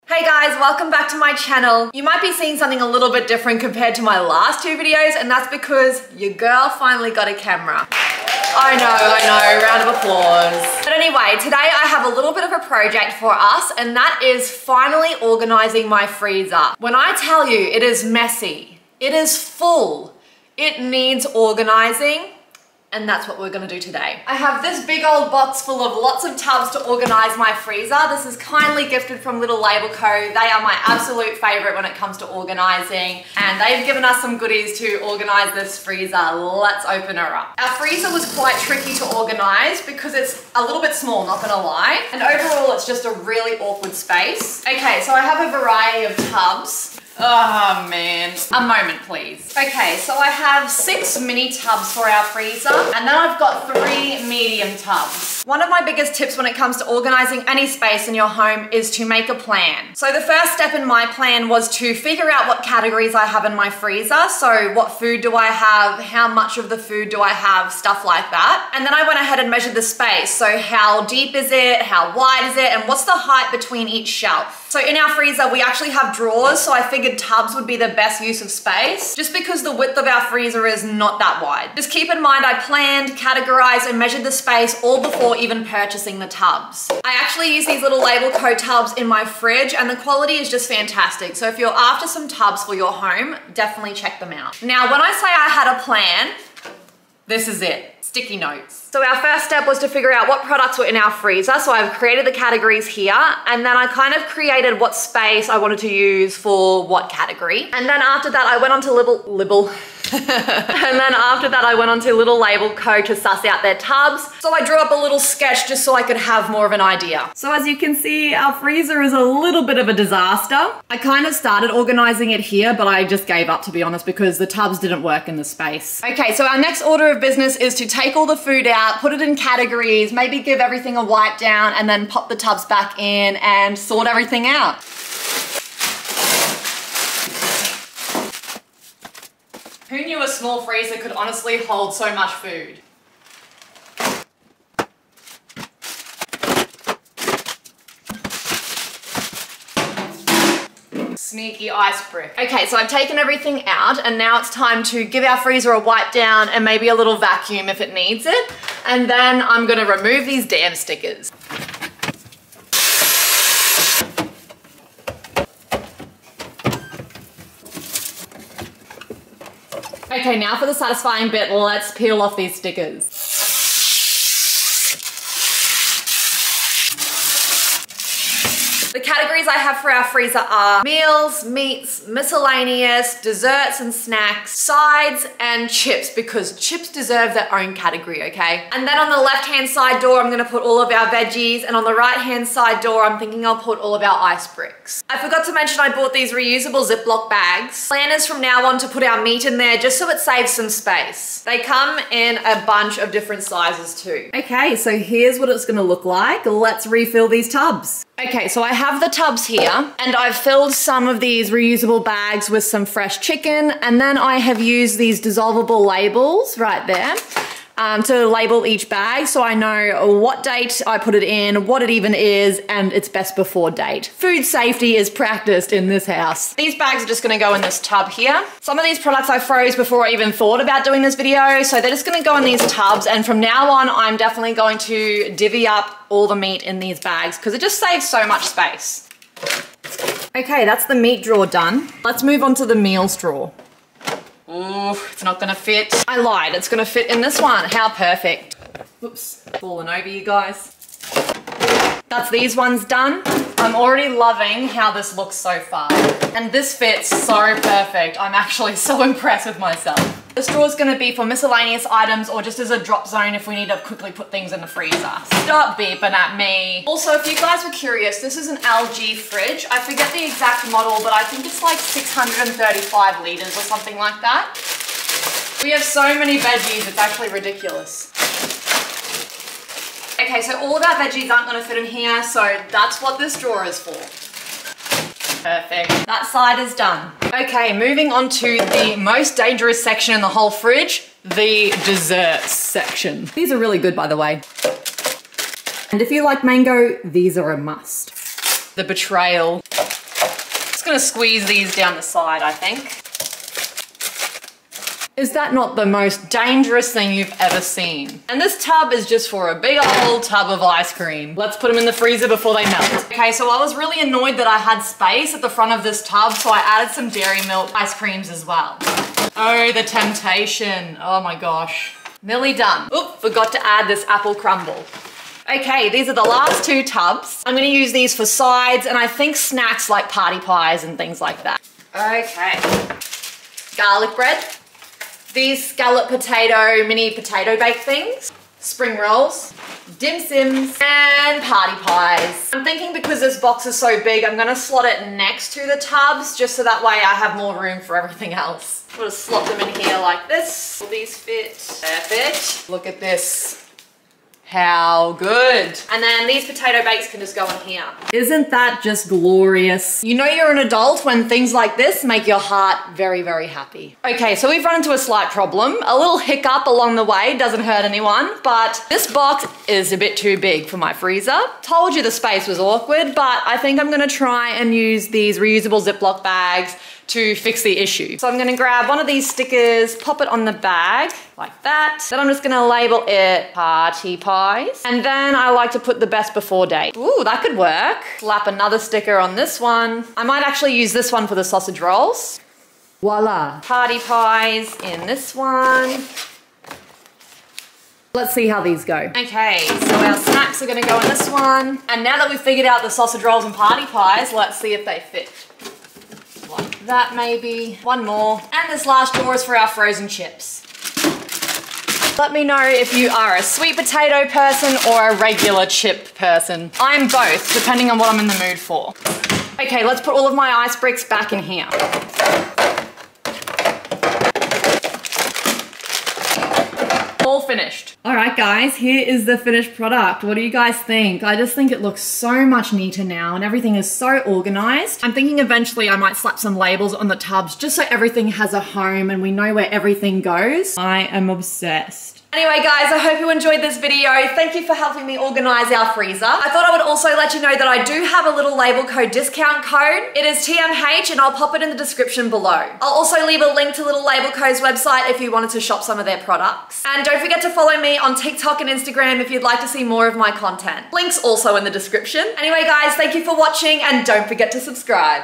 Hey guys, welcome back to my channel. You might be seeing something a little bit different compared to my last two videos, and that's because your girl finally got a camera. I know, round of applause. But anyway, today I have a little bit of a project for us, and that is finally organizing my freezer. When I tell you it is messy, it is full, it needs organizing, and that's what we're gonna do today. I have this big old box full of lots of tubs to organize my freezer. This is kindly gifted from Little Label Co. They are my absolute favorite when it comes to organizing, and they've given us some goodies to organize this freezer. Let's open her up. Our freezer was quite tricky to organize because it's a little bit small, not gonna lie. And overall, it's just a really awkward space. Okay, so I have a variety of tubs. Oh man, a moment please. Okay, so I have 6 mini tubs for our freezer, and then I've got 3 medium tubs. One of my biggest tips when it comes to organizing any space in your home is to make a plan. So the first step in my plan was to figure out what categories I have in my freezer. So what food do I have? How much of the food do I have? Stuff like that. And then I went ahead and measured the space. So how deep is it? How wide is it? And what's the height between each shelf? So in our freezer, we actually have drawers, so I figured tubs would be the best use of space, just because the width of our freezer is not that wide. Just keep in mind, I planned, categorized, and measured the space all before even purchasing the tubs. I actually use these Little Label Co tubs in my fridge, and the quality is just fantastic. So if you're after some tubs for your home, definitely check them out. Now, when I say I had a plan, this is it. Sticky notes. So our first step was to figure out what products were in our freezer. So I've created the categories here, and then I kind of created what space I wanted to use for what category. And then after that, I went on to Little Label Co to suss out their tubs. So I drew up a little sketch just so I could have more of an idea. So as you can see, our freezer is a little bit of a disaster. I kind of started organizing it here, but I just gave up, to be honest, because the tubs didn't work in the space. Okay, so our next order of business is to take all the food out, put it in categories, maybe give everything a wipe down, and then pop the tubs back in and sort everything out. Who knew a small freezer could honestly hold so much food? Sneaky ice brick. Okay, so I've taken everything out, and now it's time to give our freezer a wipe down and maybe a little vacuum if it needs it. And then I'm gonna remove these damn stickers. Okay, now for the satisfying bit, let's peel off these stickers. The categories I have for our freezer are meals, meats, miscellaneous, desserts and snacks, sides, and chips, because chips deserve their own category, okay? And then on the left-hand side door, I'm gonna put all of our veggies, and on the right-hand side door, I'm thinking I'll put all of our ice bricks. I forgot to mention I bought these reusable Ziploc bags. Plan is from now on to put our meat in there just so it saves some space. They come in a bunch of different sizes too. Okay, so here's what it's gonna look like. Let's refill these tubs. Okay, so I have the tubs here, and I've filled some of these reusable bags with some fresh chicken, and then I have used these dissolvable labels right there to label each bag so I know what date I put it in, what it even is, and its best before date. Food safety is practiced in this house. These bags are just gonna go in this tub here. Some of these products I froze before I even thought about doing this video, so they're just gonna go in these tubs, and from now on, I'm definitely going to divvy up all the meat in these bags because it just saves so much space. Okay, that's the meat drawer done. Let's move on to the meals drawer. Ooh, it's not gonna fit. I lied, it's gonna fit in this one. How perfect. Whoops, falling over you guys. That's these ones done. I'm already loving how this looks so far. And this fits so perfect. I'm actually so impressed with myself. This drawer is gonna be for miscellaneous items or just as a drop zone if we need to quickly put things in the freezer. Stop beeping at me. Also, if you guys were curious, this is an LG fridge. I forget the exact model, but I think it's like 635 liters or something like that. We have so many veggies, it's actually ridiculous. Okay, so all of our veggies aren't gonna fit in here, so that's what this drawer is for. Perfect. That side is done. Okay, moving on to the most dangerous section in the whole fridge, the desserts section. These are really good, by the way. And if you like mango, these are a must. The betrayal. gonna squeeze these down the side, I think. Is that not the most dangerous thing you've ever seen? And this tub is just for a big old tub of ice cream. Let's put them in the freezer before they melt. Okay, so I was really annoyed that I had space at the front of this tub, so I added some dairy milk ice creams as well. Oh, the temptation. Oh my gosh. Nearly done. Oop, forgot to add this apple crumble. Okay, these are the last 2 tubs. I'm gonna use these for sides and I think snacks like party pies and things like that. Okay. Garlic bread. These scallop potato, mini potato bake things. Spring rolls. Dim sims. And party pies. I'm thinking because this box is so big, I'm gonna slot it next to the tubs just so that way I have more room for everything else. I'm gonna slot them in here like this. Will these fit? Perfect. Look at this. How good. And then these potato bakes can just go in here. Isn't that just glorious? You know you're an adult when things like this make your heart very, very happy. Okay, so we've run into a slight problem. A little hiccup along the way, doesn't hurt anyone, but this box is a bit too big for my freezer. Told you the space was awkward, but I think I'm gonna try and use these reusable Ziploc bags to fix the issue. So I'm gonna grab one of these stickers, pop it on the bag, like that. Then I'm just gonna label it party pies. And then I like to put the best before date. Ooh, that could work. Slap another sticker on this one. I might actually use this one for the sausage rolls. Voila. Party pies in this one. Let's see how these go. Okay, so our snacks are gonna go in this one. And now that we've figured out the sausage rolls and party pies, let's see if they fit. Like that maybe. One more. And this last drawer is for our frozen chips. Let me know if you are a sweet potato person or a regular chip person. I'm both, depending on what I'm in the mood for. Okay, let's put all of my ice bricks back in here. All finished. All right guys, here is the finished product. What do you guys think? I just think it looks so much neater now and everything is so organized. I'm thinking eventually I might slap some labels on the tubs just so everything has a home and we know where everything goes. I am obsessed. Anyway guys, I hope you enjoyed this video. Thank you for helping me organize our freezer. I thought I would also let you know that I do have a little label code discount code. It is TMH and I'll pop it in the description below. I'll also leave a link to Little Label Co.'s website if you wanted to shop some of their products. And don't forget to follow me on TikTok and Instagram if you'd like to see more of my content. Links also in the description. Anyway guys, thank you for watching and don't forget to subscribe.